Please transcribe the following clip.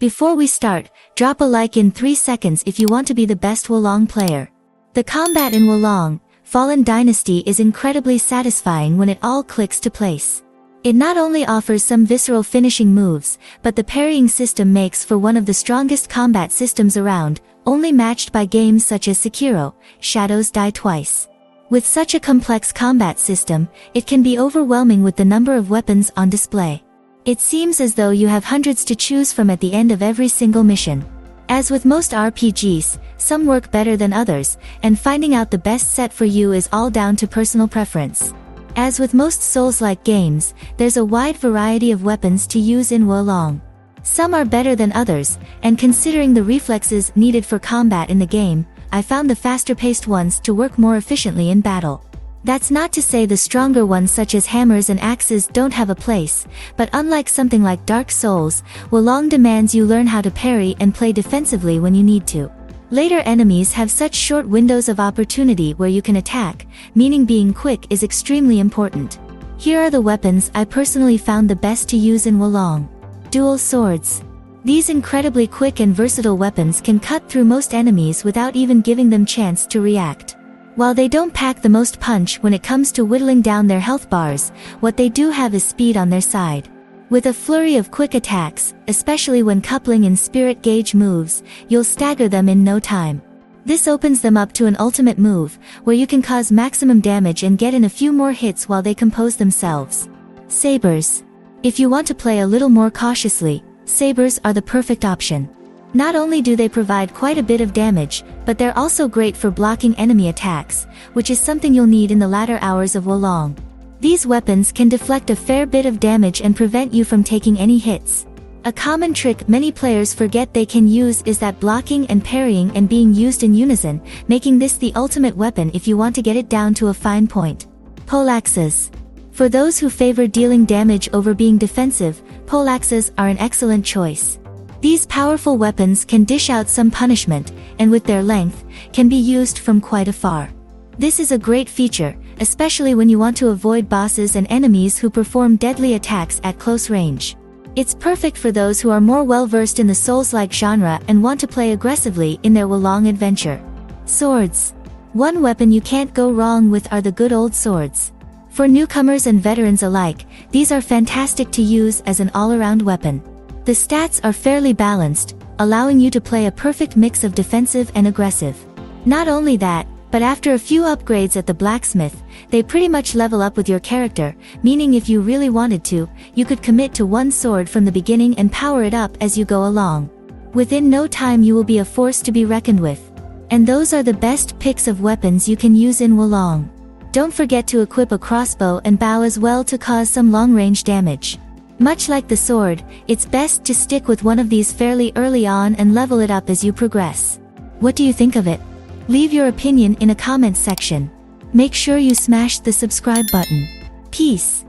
Before we start, drop a like in 3 seconds if you want to be the best Wolong player. The combat in Wolong, Fallen Dynasty is incredibly satisfying when it all clicks to place. It not only offers some visceral finishing moves, but the parrying system makes for one of the strongest combat systems around, only matched by games such as Sekiro, Shadows Die Twice. With such a complex combat system, it can be overwhelming with the number of weapons on display. It seems as though you have hundreds to choose from at the end of every single mission. As with most RPGs, some work better than others, and finding out the best set for you is all down to personal preference. As with most Souls-like games, there's a wide variety of weapons to use in Wolong. Some are better than others, and considering the reflexes needed for combat in the game, I found the faster-paced ones to work more efficiently in battle. That's not to say the stronger ones such as hammers and axes don't have a place, but unlike something like Dark Souls, Wolong demands you learn how to parry and play defensively when you need to. Later enemies have such short windows of opportunity where you can attack, meaning being quick is extremely important. Here are the weapons I personally found the best to use in Wolong. Dual swords. These incredibly quick and versatile weapons can cut through most enemies without even giving them chance to react. While they don't pack the most punch when it comes to whittling down their health bars, what they do have is speed on their side. With a flurry of quick attacks, especially when coupling in spirit gauge moves, you'll stagger them in no time. This opens them up to an ultimate move, where you can cause maximum damage and get in a few more hits while they compose themselves. Sabers. If you want to play a little more cautiously, sabers are the perfect option. Not only do they provide quite a bit of damage, but they're also great for blocking enemy attacks, which is something you'll need in the latter hours of Wolong. These weapons can deflect a fair bit of damage and prevent you from taking any hits. A common trick many players forget they can use is that blocking and parrying and being used in unison, making this the ultimate weapon if you want to get it down to a fine point. Poleaxes. For those who favor dealing damage over being defensive, poleaxes are an excellent choice. These powerful weapons can dish out some punishment, and with their length, can be used from quite afar. This is a great feature, especially when you want to avoid bosses and enemies who perform deadly attacks at close range. It's perfect for those who are more well-versed in the Souls-like genre and want to play aggressively in their Wolong adventure. Swords. One weapon you can't go wrong with are the good old swords. For newcomers and veterans alike, these are fantastic to use as an all-around weapon. The stats are fairly balanced, allowing you to play a perfect mix of defensive and aggressive. Not only that, but after a few upgrades at the blacksmith, they pretty much level up with your character, meaning if you really wanted to, you could commit to one sword from the beginning and power it up as you go along. Within no time you will be a force to be reckoned with. And those are the best picks of weapons you can use in Wolong. Don't forget to equip a crossbow and bow as well to cause some long-range damage. Much like the sword, it's best to stick with one of these fairly early on and level it up as you progress. What do you think of it? Leave your opinion in a comment section. Make sure you smash the subscribe button. Peace.